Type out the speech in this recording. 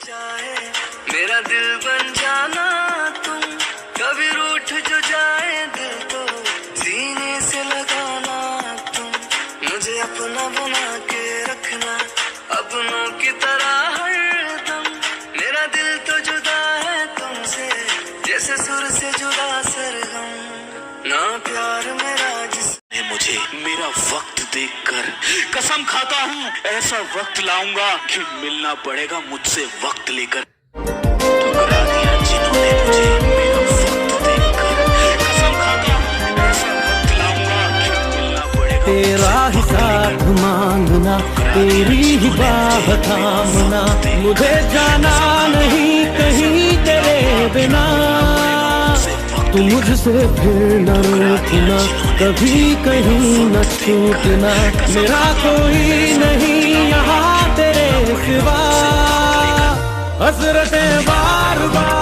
जाए मेरा दिल बन जाना तुम, कभी रूठ जो जाए दिल तो सीने से लगाना तुम, मुझे अपना बना के रखना अपनों की तरह हरदम, मेरा दिल तो जुदा है तुमसे जैसे सुर से जुदा सरगम, ना प्यार मेरा जिसने मुझे मेरा वक्त देखकर कसम खाता हूँ ऐसा वक्त लाऊंगा कि मिलना पड़ेगा मुझसे वक्त लेकर, ठुकरा दिया जिन्होंने मुझे मेरा वक्त देखकर, कसम खाता हूँ ऐसा वक्त लाऊंगा कि मिलना पड़ेगा तेरा ही साथ मांगना, तेरी ही बाह थामना, मुझे जाना नहीं कहीं तेरे बिना, तू मुझसे फिर न रुकना, कभी कहीं न छूटना, मेरा कोई नहीं यहाँ तेरे सिवा, हसरतें बार बार